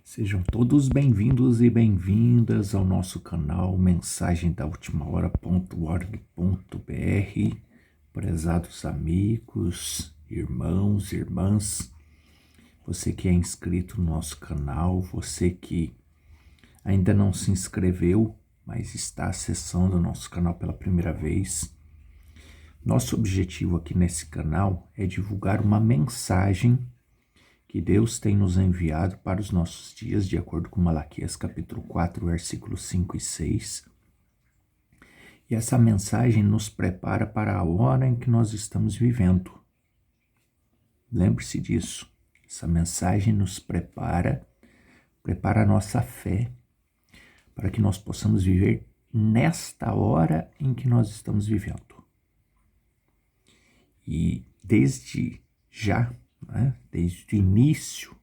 Sejam todos bem-vindos e bem-vindas ao nosso canal Mensagem da Última Hora.org.br. Prezados amigos, irmãos, irmãs, você que é inscrito no nosso canal, você que ainda não se inscreveu, mas está acessando o nosso canal pela primeira vez. Nosso objetivo aqui nesse canal é divulgar uma mensagem que Deus tem nos enviado para os nossos dias, de acordo com Malaquias capítulo 4, versículos 5 e 6. E essa mensagem nos prepara para a hora em que nós estamos vivendo. Lembre-se disso. Essa mensagem nos prepara a nossa fé, para que nós possamos viver nesta hora em que nós estamos vivendo. E desde já, desde o início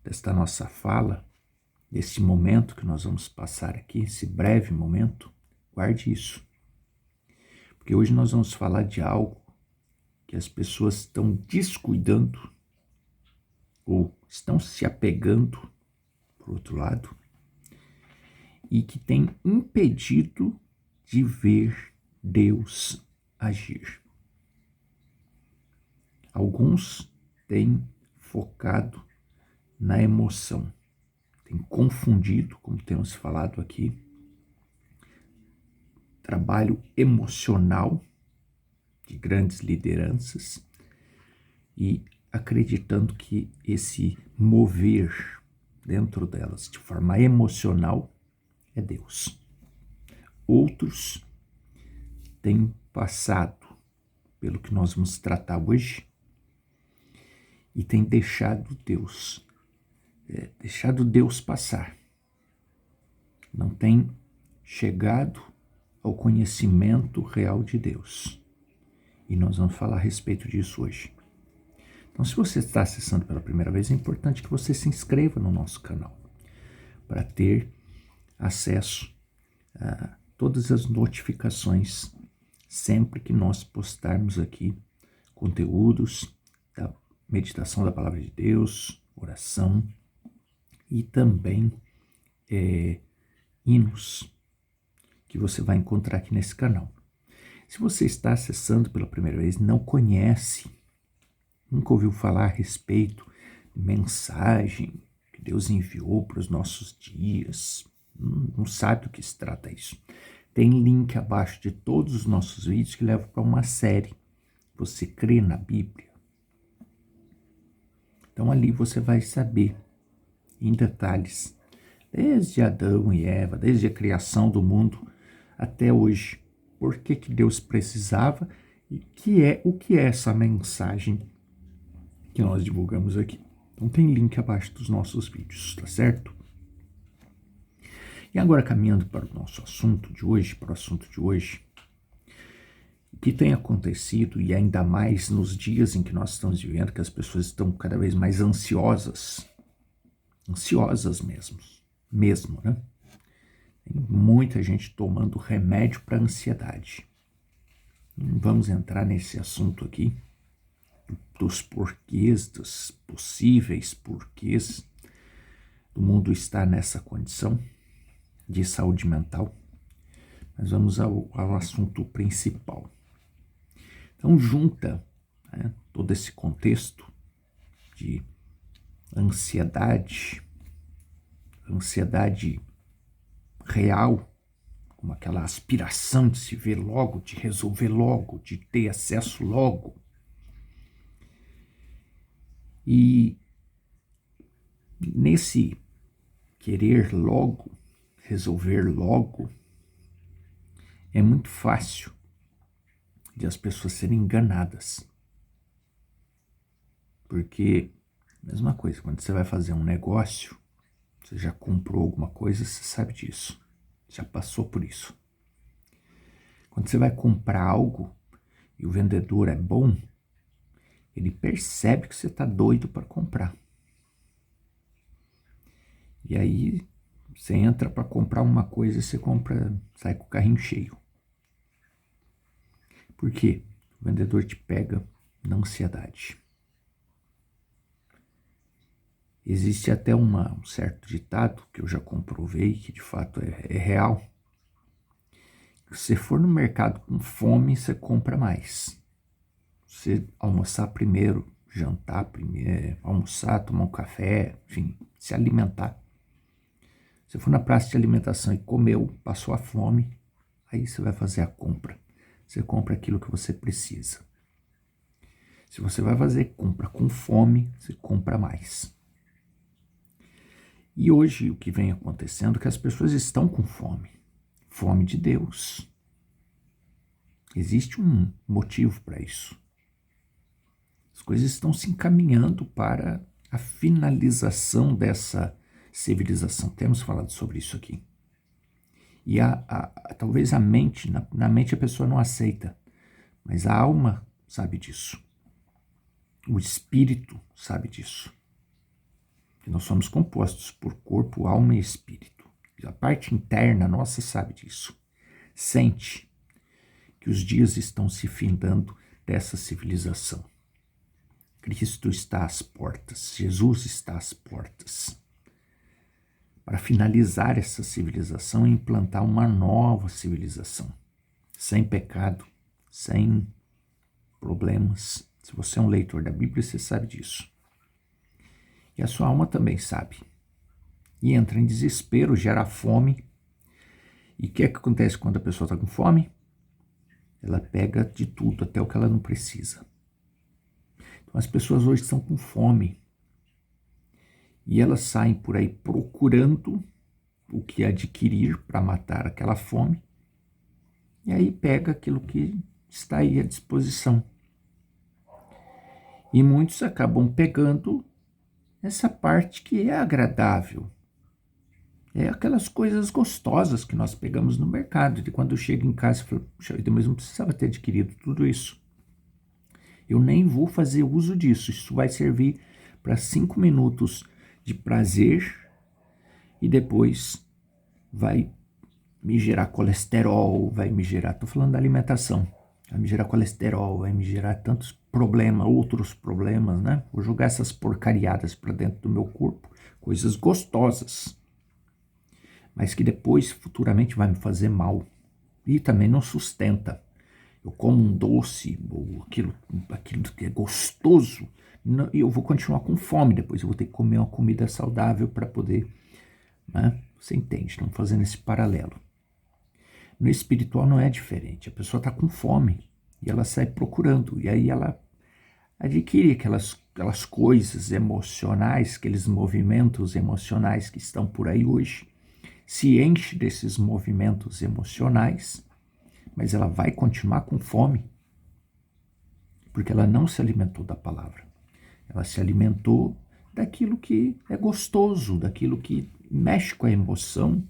desta nossa fala, desse momento que nós vamos passar aqui, esse breve momento, guarde isso. Porque hoje nós vamos falar de algo que as pessoas estão descuidando ou estão se apegando, por outro lado, e que tem impedido de ver Deus agir. Alguns têm focado na emoção, têm confundido, como temos falado aqui, trabalho emocional de grandes lideranças e acreditando que esse mover dentro delas de forma emocional é Deus. Outros têm passado pelo que nós vamos tratar hoje e têm deixado Deus passar. Não tem chegado ao conhecimento real de Deus. E nós vamos falar a respeito disso hoje. Então, se você está acessando pela primeira vez, é importante que você se inscreva no nosso canal para ter acesso a todas as notificações sempre que nós postarmos aqui conteúdos da meditação da Palavra de Deus, oração e também hinos que você vai encontrar aqui nesse canal. Se você está acessando pela primeira vez, não conhece, nunca ouviu falar a respeito de mensagem que Deus enviou para os nossos dias, não sabe do que se trata isso. Tem link abaixo de todos os nossos vídeos que levam para uma série. Você crê na Bíblia? Então ali você vai saber em detalhes, desde Adão e Eva, desde a criação do mundo até hoje, por que Deus precisava e o que é essa mensagem que nós divulgamos aqui. Então tem link abaixo dos nossos vídeos, tá certo? E agora caminhando para o nosso assunto de hoje, o que tem acontecido, e ainda mais nos dias em que nós estamos vivendo, que as pessoas estão cada vez mais ansiosas mesmo, né? Tem muita gente tomando remédio para ansiedade. Não vamos entrar nesse assunto aqui, dos porquês, dos possíveis porquês do mundo estar nessa condição de saúde mental, mas vamos ao assunto principal. Então junta, todo esse contexto de ansiedade real, como aquela aspiração de se ver logo, de resolver logo, de ter acesso logo. E nesse querer logo, resolver logo, é muito fácil de as pessoas serem enganadas. Porque, mesma coisa, quando você vai fazer um negócio, você já comprou alguma coisa, você sabe disso. Já passou por isso. Quando você vai comprar algo e o vendedor é bom, ele percebe que você está doido para comprar. E aí você entra para comprar uma coisa e você sai com o carrinho cheio. Por quê? O vendedor te pega na ansiedade. Existe até um certo ditado que eu já comprovei que de fato é real. Se você for no mercado com fome, você compra mais. Você almoçar primeiro, jantar primeiro, almoçar, tomar um café, enfim, se alimentar. Se for na praça de alimentação e comeu, passou a fome, aí você vai fazer a compra. Você compra aquilo que você precisa. Se você vai fazer compra com fome, você compra mais. E hoje o que vem acontecendo é que as pessoas estão com fome. Fome de Deus. Existe um motivo para isso. As coisas estão se encaminhando para a finalização dessa civilização. Temos falado sobre isso aqui. E talvez a mente, na mente a pessoa não aceita, mas a alma sabe disso. O espírito sabe disso. Que nós somos compostos por corpo, alma e espírito. E a parte interna nossa sabe disso. Sente que os dias estão se findando dessa civilização. Cristo está às portas, Jesus está às portas. Para finalizar essa civilização e implantar uma nova civilização. Sem pecado, sem problemas. Se você é um leitor da Bíblia, você sabe disso. E a sua alma também sabe. E entra em desespero, gera fome. E o que é que acontece quando a pessoa está com fome? Ela pega de tudo, até o que ela não precisa. Então as pessoas hoje estão com fome. E elas saem por aí procurando o que adquirir para matar aquela fome. E aí pega aquilo que está aí à disposição. E muitos acabam pegando essa parte que é agradável. É aquelas coisas gostosas que nós pegamos no mercado. De quando eu chego em casa, eu falo, puxa vida, mas não precisava ter adquirido tudo isso. Eu nem vou fazer uso disso. Isso vai servir para 5 minutos de prazer e depois vai me gerar colesterol, vai me gerar, estou falando da alimentação, vai me gerar colesterol, vai me gerar tantos problemas, outros problemas, né? Vou jogar essas porcariadas para dentro do meu corpo, coisas gostosas, mas que depois, futuramente, vai me fazer mal. E também não sustenta. Eu como um doce, ou aquilo que é gostoso, e eu vou continuar com fome depois, eu vou ter que comer uma comida saudável para poder, né? Você entende, estamos fazendo esse paralelo. No espiritual não é diferente, a pessoa está com fome e ela sai procurando, e aí ela adquire aquelas coisas emocionais, aqueles movimentos emocionais que estão por aí hoje, se enche desses movimentos emocionais, mas ela vai continuar com fome, porque ela não se alimentou da palavra, ela se alimentou daquilo que é gostoso, daquilo que mexe com a emoção,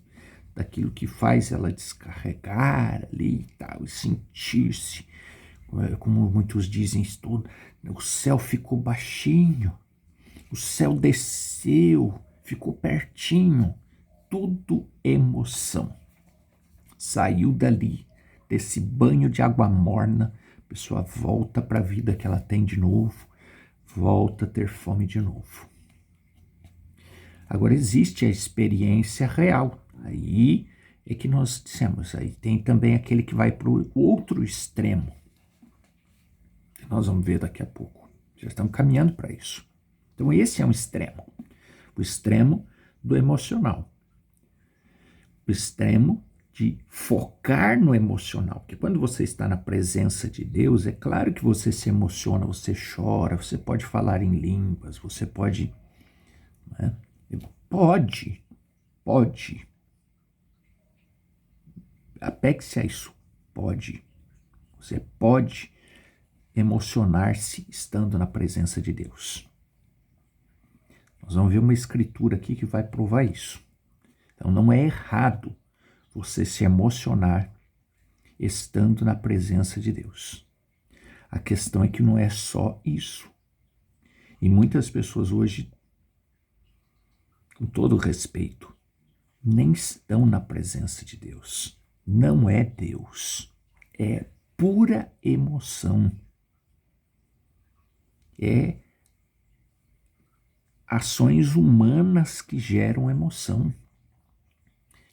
daquilo que faz ela descarregar ali e tal, e sentir-se, como muitos dizem, o céu ficou baixinho, o céu desceu, ficou pertinho, tudo emoção. Saiu dali, desse banho de água morna, a pessoa volta para a vida que ela tem de novo, volta a ter fome de novo. Agora existe a experiência real. Aí é que nós dissemos, aí tem também aquele que vai para o outro extremo. Que nós vamos ver daqui a pouco. Já estamos caminhando para isso. Então esse é um extremo. O extremo do emocional. O extremo de focar no emocional. Porque quando você está na presença de Deus, é claro que você se emociona, você chora, você pode falar em línguas, você pode... Né? Pode. Apegue-se a isso. Pode. Você pode emocionar-se estando na presença de Deus. Nós vamos ver uma escritura aqui que vai provar isso. Então não é errado você se emocionar estando na presença de Deus. A questão é que não é só isso. E muitas pessoas hoje, com todo respeito, nem estão na presença de Deus. Não é Deus. É pura emoção. É ações humanas que geram emoção.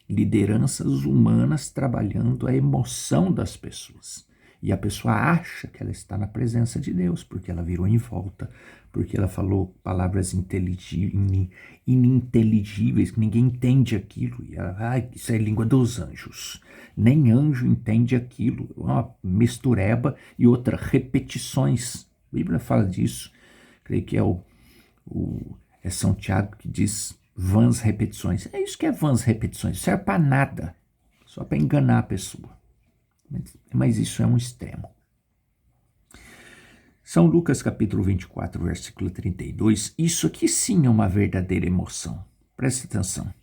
Lideranças humanas trabalhando a emoção das pessoas. E a pessoa acha que ela está na presença de Deus, porque ela virou em volta, porque ela falou palavras ininteligíveis, que ninguém entende aquilo. E ela, isso é língua dos anjos. Nem anjo entende aquilo. Uma mistureba e outra, repetições. A Bíblia fala disso. Creio que é São Tiago que diz vãs repetições. É isso que é vãs repetições. Não serve para nada. Só para enganar a pessoa. Mas isso é um extremo. São Lucas capítulo 24, versículo 32. Isso aqui sim é uma verdadeira emoção. Preste atenção.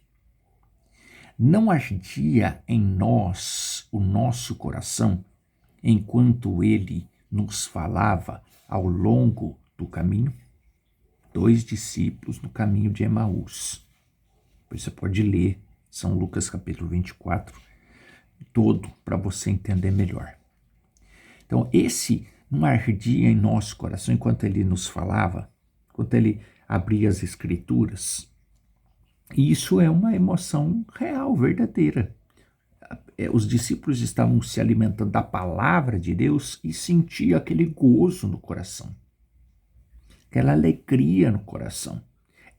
Não ardia em nós o nosso coração enquanto ele nos falava ao longo do caminho? 2 discípulos no caminho de Emaús. Depois você pode ler São Lucas capítulo 24 todo para você entender melhor. Então, esse não ardia em nosso coração enquanto ele nos falava, enquanto ele abria as escrituras. E isso é uma emoção real, verdadeira. Os discípulos estavam se alimentando da palavra de Deus e sentiam aquele gozo no coração, aquela alegria no coração.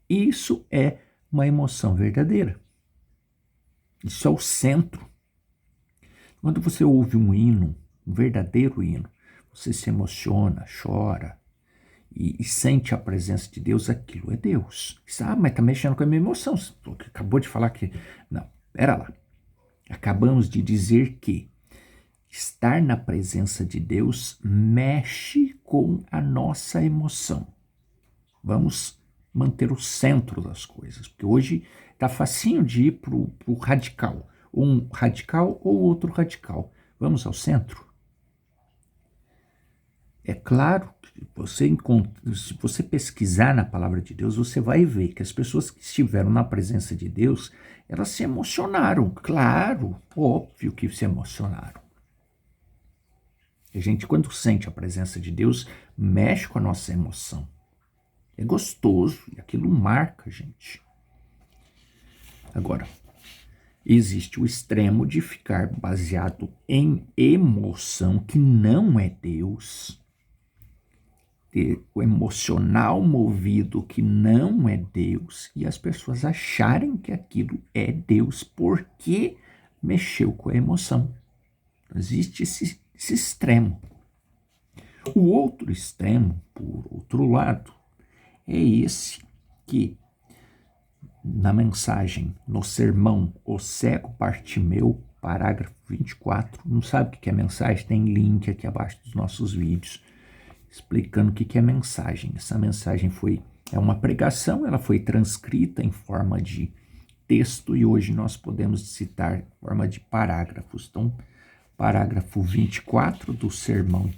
Isso é uma emoção verdadeira. Isso é o centro. Quando você ouve um hino, um verdadeiro hino, você se emociona, chora e sente a presença de Deus, aquilo é Deus. Mas está mexendo com a minha emoção. Você acabou de falar que... Não, pera lá. Acabamos de dizer que estar na presença de Deus mexe com a nossa emoção. Vamos manter o centro das coisas, porque hoje está facinho de ir para o radical. Um radical ou outro radical. Vamos ao centro? É claro que se você pesquisar na palavra de Deus, você vai ver que as pessoas que estiveram na presença de Deus, elas se emocionaram. Claro, óbvio que se emocionaram. A gente, quando sente a presença de Deus, mexe com a nossa emoção. É gostoso e aquilo marca a gente. Agora, existe o extremo de ficar baseado em emoção que não é Deus, ter o emocional movido que não é Deus e as pessoas acharem que aquilo é Deus porque mexeu com a emoção. Existe esse extremo. O outro extremo, por outro lado, é esse que na mensagem, no sermão O Cego Bartimeu, parágrafo 24, não sabe o que é mensagem? Tem link aqui abaixo dos nossos vídeos explicando o que é mensagem. Essa mensagem é uma pregação, ela foi transcrita em forma de texto e hoje nós podemos citar em forma de parágrafos. Então, parágrafo 24 do sermão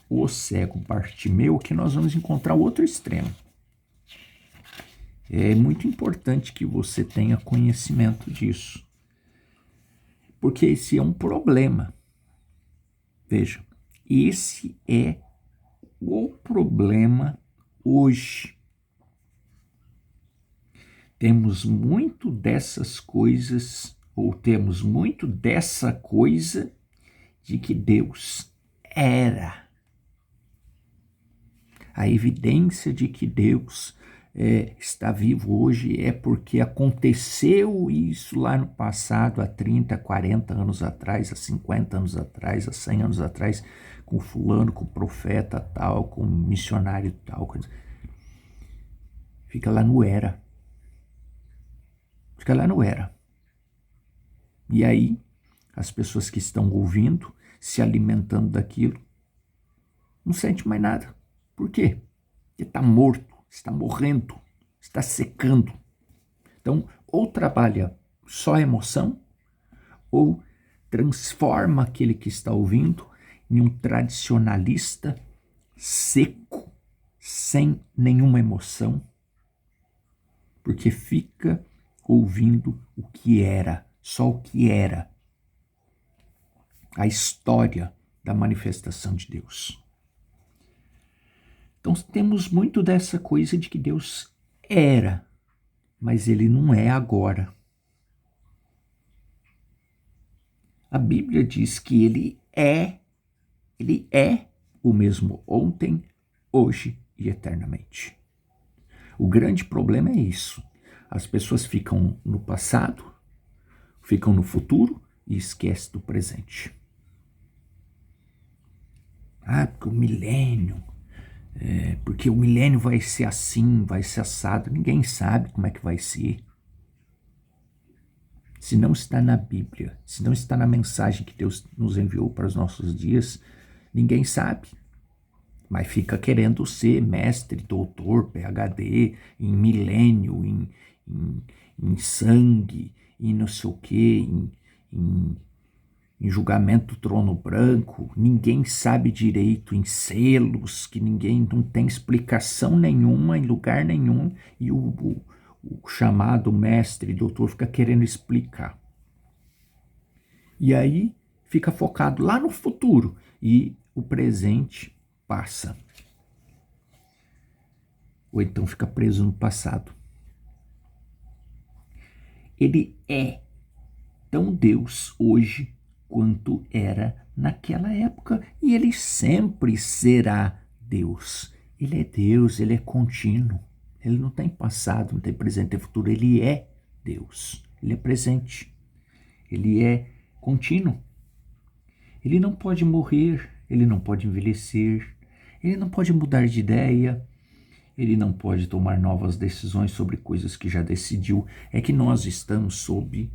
O Cego Bartimeu, que nós vamos encontrar o outro extremo. É muito importante que você tenha conhecimento disso, porque esse é um problema. Veja, esse é o problema hoje. Temos muito dessas coisas, ou temos muito dessa coisa de que Deus era. A evidência de que Deus está vivo hoje é porque aconteceu isso lá no passado, há 30, 40 anos atrás, há 50 anos atrás, há 100 anos atrás, com fulano, com profeta tal, com missionário tal. Fica lá no era. Fica lá no era. E aí, as pessoas que estão ouvindo, se alimentando daquilo, não sente mais nada. Por quê? Porque está morto, está morrendo, está secando. Então, ou trabalha só a emoção, ou transforma aquele que está ouvindo em um tradicionalista seco, sem nenhuma emoção, porque fica ouvindo o que era, só o que era, a história da manifestação de Deus. Então temos muito dessa coisa de que Deus era, mas ele não é agora. A Bíblia diz que ele é o mesmo ontem, hoje e eternamente. O grande problema é isso. As pessoas ficam no passado, ficam no futuro e esquecem do presente. Porque o milênio, porque o milênio vai ser assim, vai ser assado. Ninguém sabe como é que vai ser. Se não está na Bíblia, se não está na mensagem que Deus nos enviou para os nossos dias, ninguém sabe. Mas fica querendo ser mestre, doutor, PhD, em milênio, em sangue, em não sei o quê, em julgamento do trono branco. Ninguém sabe direito, em selos, que ninguém não tem explicação nenhuma, em lugar nenhum, e o chamado mestre, doutor, fica querendo explicar. E aí fica focado lá no futuro, e o presente passa. Ou então fica preso no passado. Ele é tão Deus hoje quanto era naquela época, e ele sempre será Deus. Ele é Deus, ele é contínuo. Ele não tem passado, não tem presente, nem futuro. Ele é Deus. Ele é presente. Ele é contínuo. Ele não pode morrer, ele não pode envelhecer, ele não pode mudar de ideia, ele não pode tomar novas decisões sobre coisas que já decidiu. É que nós estamos sobre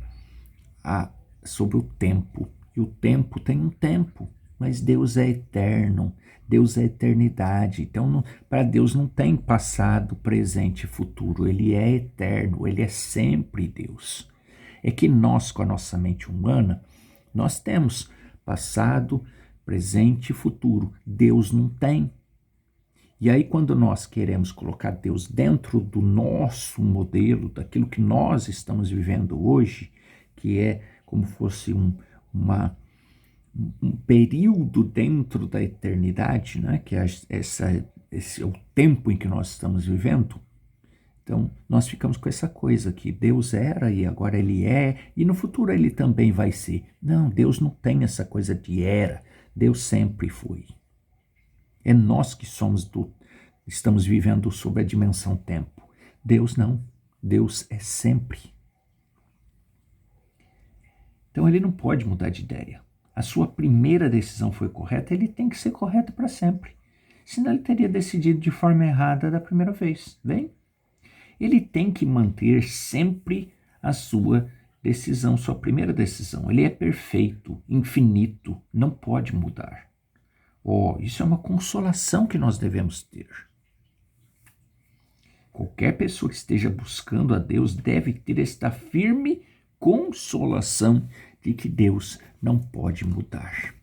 o tempo, e o tempo tem um tempo, mas Deus é eterno, Deus é eternidade. Então, para Deus não tem passado, presente e futuro, ele é eterno, ele é sempre Deus. É que nós, com a nossa mente humana, nós temos passado, presente e futuro. Deus não tem. E aí, quando nós queremos colocar Deus dentro do nosso modelo, daquilo que nós estamos vivendo hoje, que é como fosse um período dentro da eternidade, né? Que esse é o tempo em que nós estamos vivendo. Então, nós ficamos com essa coisa que Deus era e agora ele é, e no futuro ele também vai ser. Não, Deus não tem essa coisa de era, Deus sempre foi. É nós que estamos vivendo sob a dimensão tempo. Deus não, Deus é sempre. Então ele não pode mudar de ideia. A sua primeira decisão foi correta, ele tem que ser correto para sempre. Senão ele teria decidido de forma errada da primeira vez, bem? Ele tem que manter sempre a sua decisão, sua primeira decisão. Ele é perfeito, infinito, não pode mudar. Isso é uma consolação que nós devemos ter. Qualquer pessoa que esteja buscando a Deus deve ter esta firme consolação de que Deus não pode mudar.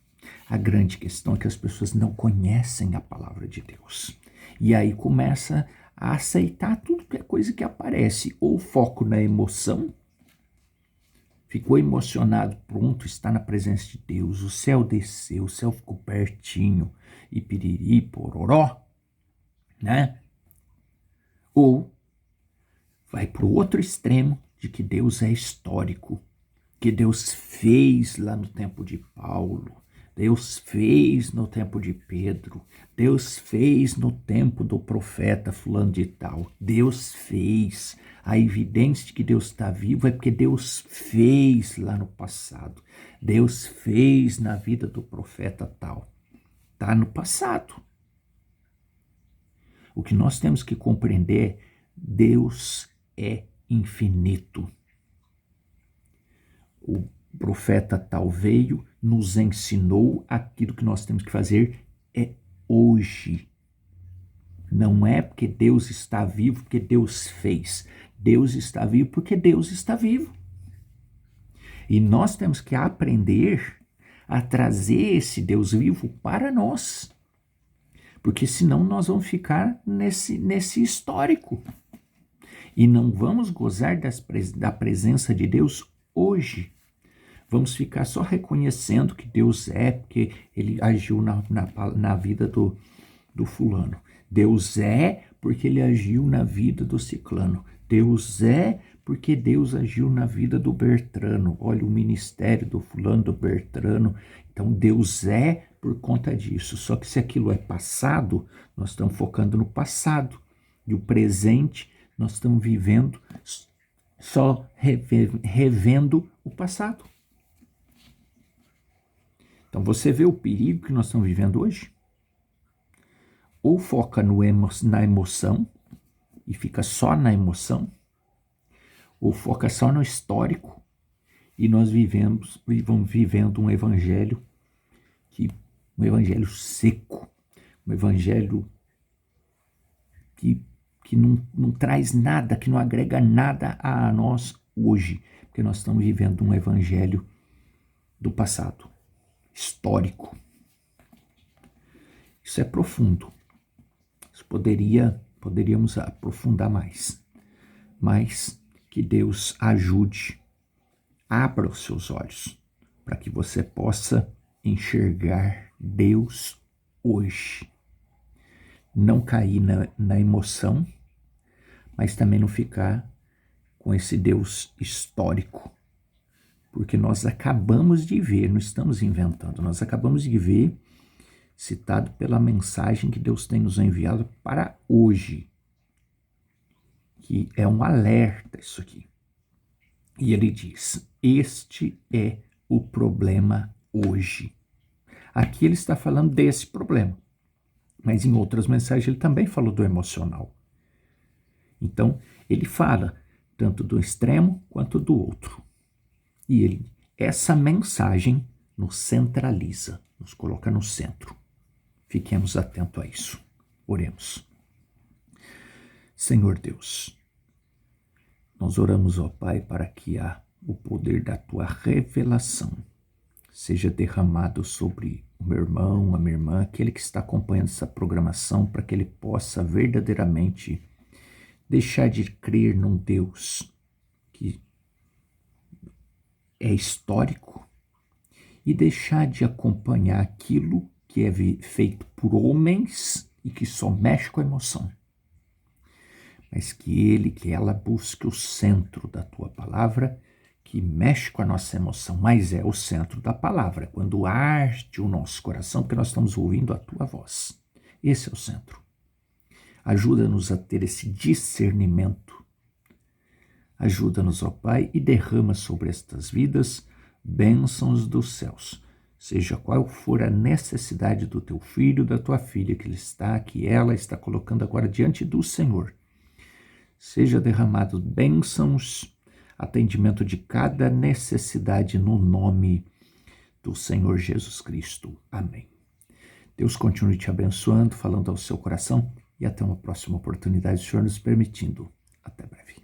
A grande questão é que as pessoas não conhecem a palavra de Deus. E aí começa a aceitar tudo que é coisa que aparece, ou foco na emoção, ficou emocionado, pronto, está na presença de Deus, o céu desceu, o céu ficou pertinho, e piriri, pororó, né? Ou vai para o outro extremo de que Deus é histórico, que Deus fez lá no tempo de Paulo, Deus fez no tempo de Pedro, Deus fez no tempo do profeta fulano de tal. Deus fez. A evidência de que Deus está vivo é porque Deus fez lá no passado. Deus fez na vida do profeta tal. Está no passado. O que nós temos que compreender, Deus é infinito. O profeta tal veio, nos ensinou aquilo que nós temos que fazer hoje. Não é porque Deus está vivo, porque Deus fez. Deus está vivo porque Deus está vivo. E nós temos que aprender a trazer esse Deus vivo para nós. Porque senão nós vamos ficar nesse histórico. E não vamos gozar da presença de Deus hoje. Vamos ficar só reconhecendo que Deus é, porque ele agiu na vida do fulano. Deus é porque ele agiu na vida do ciclano. Deus é porque Deus agiu na vida do Bertrano. Olha o ministério do fulano, do Bertrano. Então Deus é por conta disso. Só que se aquilo é passado, nós estamos focando no passado. E o presente, nós estamos vivendo, só revendo o passado. Então você vê o perigo que nós estamos vivendo hoje? Ou foca na emoção e fica só na emoção, ou foca só no histórico e nós vamos vivendo um evangelho seco, um evangelho que não traz nada, que não agrega nada a nós hoje, porque nós estamos vivendo um evangelho do passado, histórico. Isso é profundo. Isso poderíamos aprofundar mais. Mas que Deus ajude, abra os seus olhos, para que você possa enxergar Deus hoje. Não cair na emoção, mas também não ficar com esse Deus histórico. Porque nós acabamos de ver, não estamos inventando, nós acabamos de ver, citado pela mensagem que Deus tem nos enviado para hoje, que é um alerta isso aqui. E ele diz, este é o problema hoje. Aqui ele está falando desse problema, mas em outras mensagens ele também falou do emocional. Então, ele fala tanto do extremo quanto do outro. E essa mensagem nos centraliza, nos coloca no centro. Fiquemos atentos a isso. Oremos. Senhor Deus, nós oramos, ó Pai, para que o poder da Tua revelação seja derramado sobre o meu irmão, a minha irmã, aquele que está acompanhando essa programação, para que ele possa verdadeiramente deixar de crer num Deus que é histórico e deixar de acompanhar aquilo que é feito por homens e que só mexe com a emoção. Mas que ela busque o centro da Tua palavra, que mexe com a nossa emoção, mas é o centro da palavra, quando arde o nosso coração, porque nós estamos ouvindo a Tua voz. Esse é o centro. Ajuda-nos a ter esse discernimento. Ajuda-nos, ó Pai, e derrama sobre estas vidas bênçãos dos céus. Seja qual for a necessidade do Teu filho, da Tua filha que ela está colocando agora diante do Senhor. Seja derramado bênçãos, atendimento de cada necessidade no nome do Senhor Jesus Cristo. Amém. Deus continue te abençoando, falando ao seu coração e até uma próxima oportunidade, o Senhor nos permitindo. Até breve.